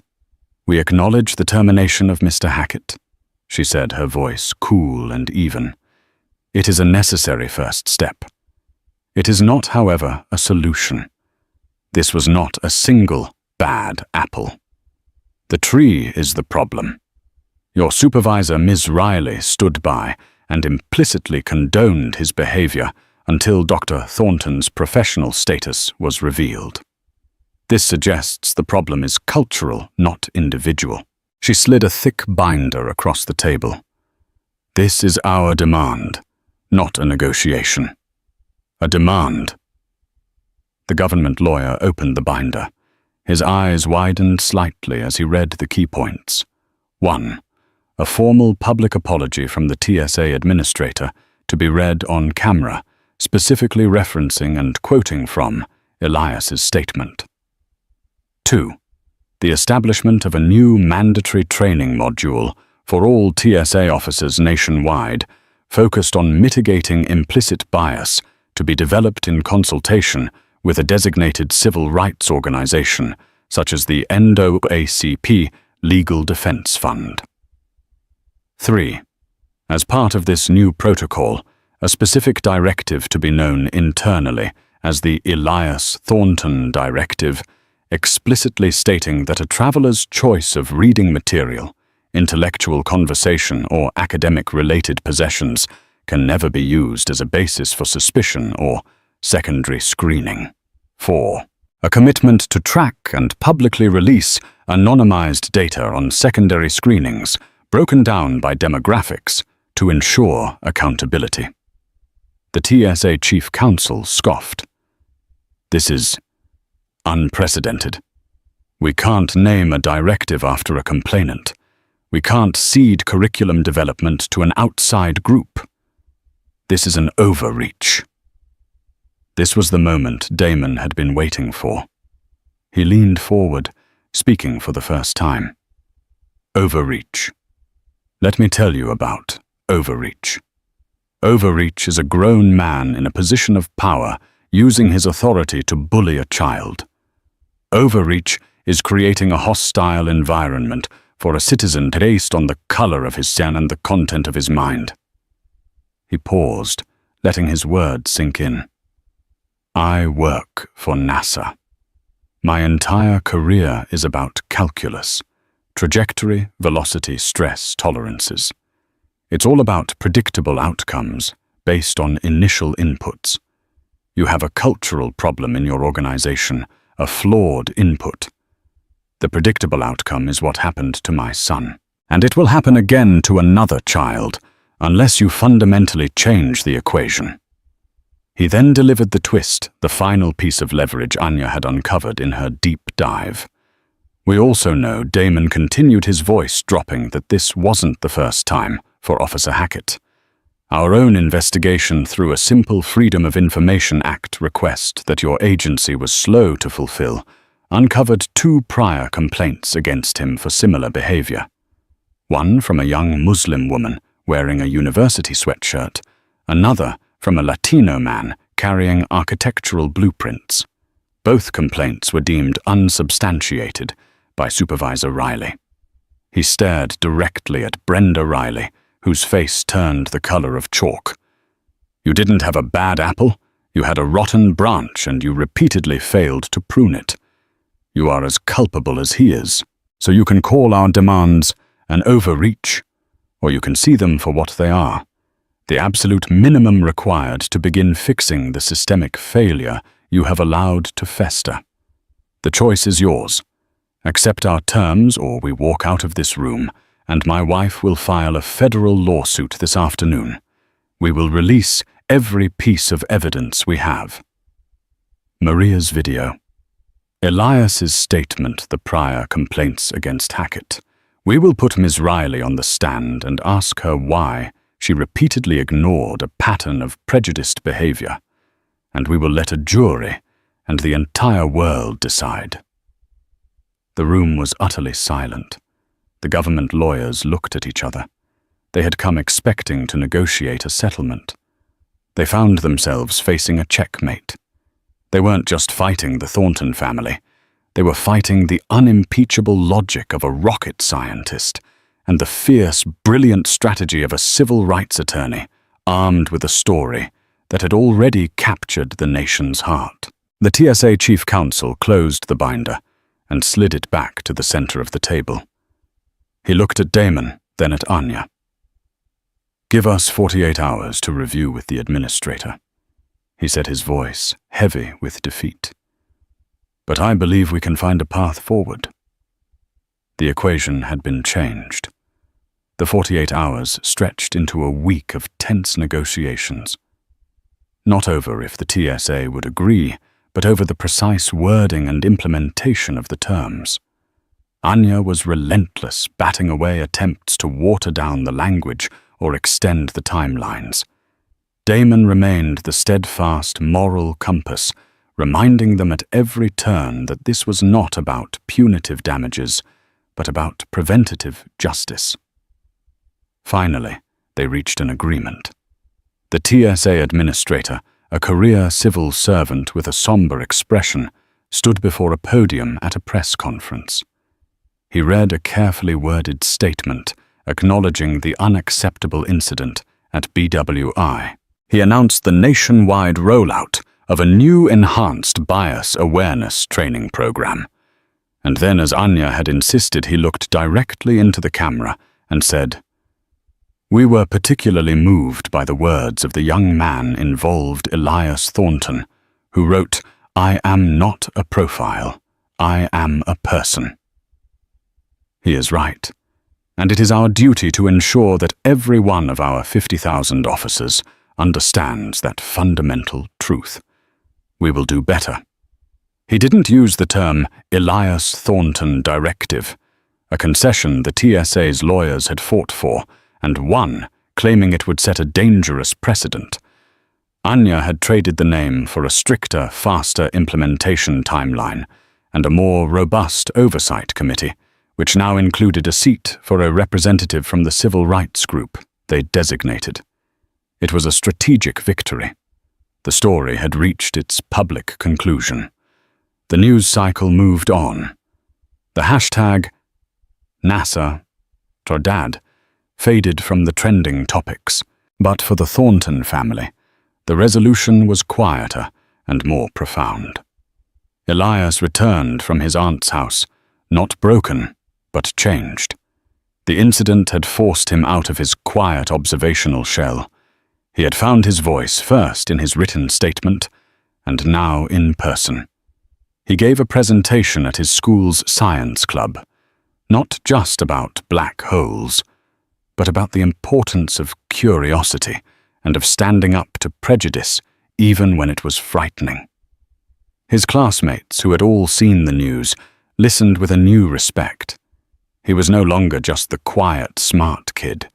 We acknowledge the termination of Mr. Hackett, she said, her voice cool and even. It is a necessary first step. It is not, however, a solution. This was not a single bad apple. The tree is the problem. Your supervisor, Ms. Riley, stood by and implicitly condoned his behavior until Dr. Thornton's professional status was revealed. This suggests the problem is cultural, not individual. She slid a thick binder across the table. This is our demand, not a negotiation. A demand. The government lawyer opened the binder. His eyes widened slightly as he read the key points. 1. A formal public apology from the TSA administrator to be read on camera, specifically referencing and quoting from Elias's statement. 2. The establishment of a new mandatory training module for all TSA officers nationwide, focused on mitigating implicit bias, to be developed in consultation with a designated civil rights organization, such as the NAACP Legal Defense Fund. 3. As part of this new protocol, a specific directive to be known internally as the Elias Thornton Directive, explicitly stating that a traveler's choice of reading material, intellectual conversation, or academic-related possessions can never be used as a basis for suspicion or secondary screening. 4. A commitment to track and publicly release anonymized data on secondary screenings, broken down by demographics, to ensure accountability. The TSA Chief Counsel scoffed. This is unprecedented. We can't name a directive after a complainant. We can't cede curriculum development to an outside group. This is an overreach. This was the moment Damon had been waiting for. He leaned forward, speaking for the first time. Overreach. Let me tell you about overreach. Overreach is a grown man in a position of power using his authority to bully a child. Overreach is creating a hostile environment for a citizen based on the color of his skin and the content of his mind. He paused, letting his words sink in. I work for NASA. My entire career is about calculus, trajectory, velocity, stress, tolerances. It's all about predictable outcomes based on initial inputs. You have a cultural problem in your organization, a flawed input. The predictable outcome is what happened to my son, and it will happen again to another child, unless you fundamentally change the equation. He then delivered the twist, the final piece of leverage Anya had uncovered in her deep dive. We also know Damon continued, his voice dropping, that this wasn't the first time for Officer Hackett. Our own investigation through a simple Freedom of Information Act request that your agency was slow to fulfill uncovered 2 prior complaints against him for similar behavior. One from a young Muslim woman wearing a university sweatshirt, another from a Latino man carrying architectural blueprints. Both complaints were deemed unsubstantiated by Supervisor Riley. He stared directly at Brenda Riley, whose face turned the color of chalk. You didn't have a bad apple, you had a rotten branch, and you repeatedly failed to prune it. You are as culpable as he is, so you can call our demands an overreach, or you can see them for what they are, the absolute minimum required to begin fixing the systemic failure you have allowed to fester. The choice is yours. Accept our terms, or we walk out of this room, and my wife will file a federal lawsuit this afternoon. We will release every piece of evidence we have. Maria's video. Elias's statement, the prior complaints against Hackett. We will put Ms. Riley on the stand and ask her why she repeatedly ignored a pattern of prejudiced behavior, and we will let a jury and the entire world decide. The room was utterly silent. The government lawyers looked at each other. They had come expecting to negotiate a settlement. They found themselves facing a checkmate. They weren't just fighting the Thornton family. They were fighting the unimpeachable logic of a rocket scientist and the fierce, brilliant strategy of a civil rights attorney armed with a story that had already captured the nation's heart. The TSA chief counsel closed the binder and slid it back to the center of the table. He looked at Damon, then at Anya. "Give us 48 hours to review with the administrator," he said, his voice heavy with defeat. "But I believe we can find a path forward." The equation had been changed. The 48 hours stretched into a week of tense negotiations. Not over if the TSA would agree, but over the precise wording and implementation of the terms. Anya was relentless, batting away attempts to water down the language or extend the timelines. Damon remained the steadfast moral compass, reminding them at every turn that this was not about punitive damages, but about preventative justice. Finally, they reached an agreement. The TSA administrator, a career civil servant with a somber expression, stood before a podium at a press conference. He read a carefully worded statement acknowledging the unacceptable incident at BWI. He announced the nationwide rollout of a new enhanced bias awareness training program. And then, as Anya had insisted, he looked directly into the camera and said, "We were particularly moved by the words of the young man involved, Elias Thornton, who wrote, 'I am not a profile, I am a person.' He is right, and it is our duty to ensure that every one of our 50,000 officers understands that fundamental truth. We will do better." He didn't use the term Elias Thornton Directive, a concession the TSA's lawyers had fought for, and won, claiming it would set a dangerous precedent. Anya had traded the name for a stricter, faster implementation timeline and a more robust oversight committee, which now included a seat for a representative from the civil rights group they'd designated. It was a strategic victory. The story had reached its public conclusion. The news cycle moved on. The hashtag NASA Tordad faded from the trending topics, but for the Thornton family, the resolution was quieter and more profound. Elias returned from his aunt's house, not broken, but changed. The incident had forced him out of his quiet observational shell. He had found his voice first in his written statement, and now in person. He gave a presentation at his school's science club, not just about black holes, but about the importance of curiosity and of standing up to prejudice even when it was frightening. His classmates, who had all seen the news, listened with a new respect. He was no longer just the quiet, smart kid.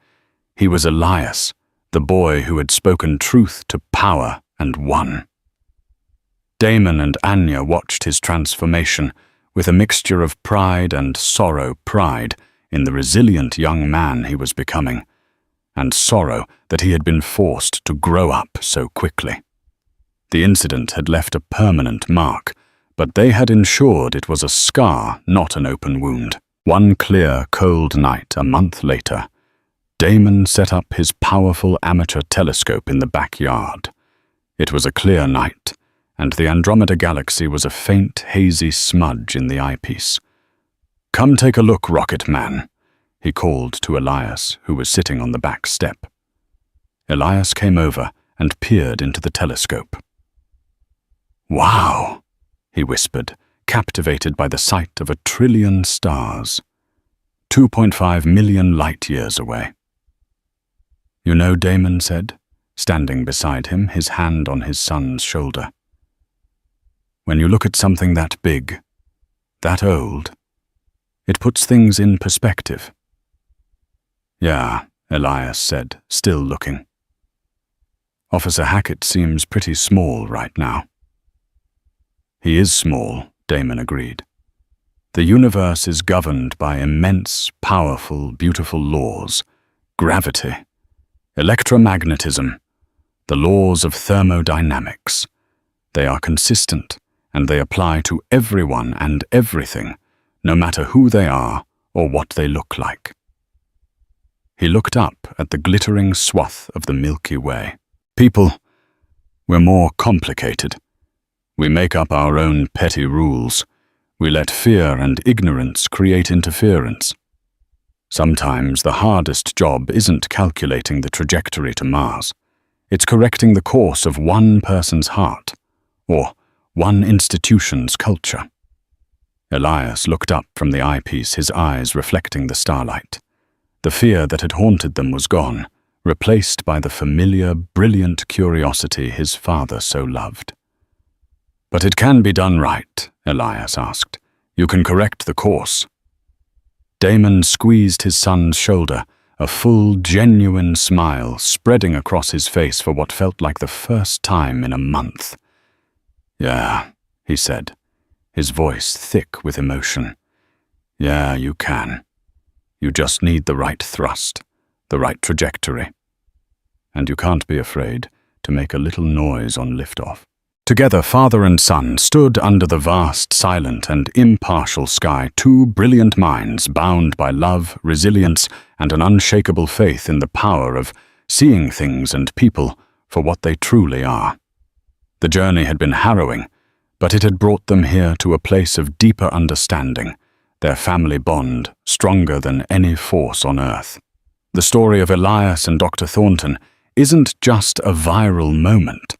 He was Elias, the boy who had spoken truth to power and won. Damon and Anya watched his transformation with a mixture of pride and sorrow. Pride in the resilient young man he was becoming, and sorrow that he had been forced to grow up so quickly. The incident had left a permanent mark, but they had ensured it was a scar, not an open wound. One clear, cold night a month later, Damon set up his powerful amateur telescope in the backyard. It was a clear night, and the Andromeda Galaxy was a faint, hazy smudge in the eyepiece. "Come take a look, Rocket Man," he called to Elias, who was sitting on the back step. Elias came over and peered into the telescope. "Wow," he whispered, captivated by the sight of 1 trillion stars, 2.5 million light-years away. "You know," Damon said, standing beside him, his hand on his son's shoulder, "when you look at something that big, that old, it puts things in perspective." "Yeah," Elias said, still looking. "Officer Hackett seems pretty small right now." "He is small," Damon agreed. "The universe is governed by immense, powerful, beautiful laws. Gravity, electromagnetism, the laws of thermodynamics. They are consistent, and they apply to everyone and everything, no matter who they are or what they look like." He looked up at the glittering swath of the Milky Way. "People, we're more complicated. We make up our own petty rules. We let fear and ignorance create interference. Sometimes the hardest job isn't calculating the trajectory to Mars. It's correcting the course of one person's heart, or one institution's culture. Elias looked up from the eyepiece, his eyes reflecting the starlight. The fear that had haunted them was gone, replaced by the familiar, brilliant curiosity his father so loved. "But it can be done right," Elias asked. "You can correct the course." Damon squeezed his son's shoulder, a full, genuine smile spreading across his face for what felt like the first time in a month. "Yeah," he said, his voice thick with emotion. "Yeah, you can. You just need the right thrust, the right trajectory. And you can't be afraid to make a little noise on liftoff." Together, father and son stood under the vast, silent, and impartial sky, two brilliant minds bound by love, resilience, and an unshakable faith in the power of seeing things and people for what they truly are. The journey had been harrowing, but it had brought them here to a place of deeper understanding, their family bond stronger than any force on earth. The story of Elias and Dr. Thornton isn't just a viral moment.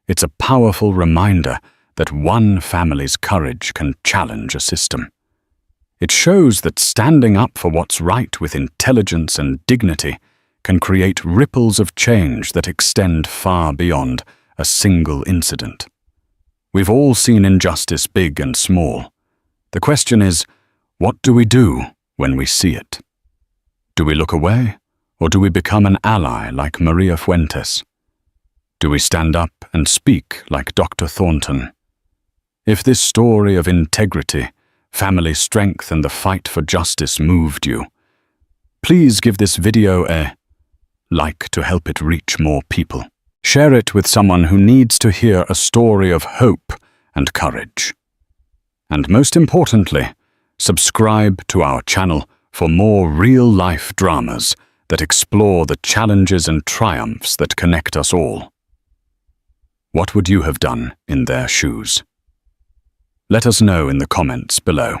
It's a powerful reminder that one family's courage can challenge a system. It shows that standing up for what's right with intelligence and dignity can create ripples of change that extend far beyond a single incident. We've all seen injustice, big and small. The question is, what do we do when we see it? Do we look away, or do we become an ally like Maria Fuentes? Do we stand up and speak like Dr. Thornton? If this story of integrity, family strength, and the fight for justice moved you, please give this video a like to help it reach more people. Share it with someone who needs to hear a story of hope and courage. And most importantly, subscribe to our channel for more real-life dramas that explore the challenges and triumphs that connect us all. What would you have done in their shoes? Let us know in the comments below.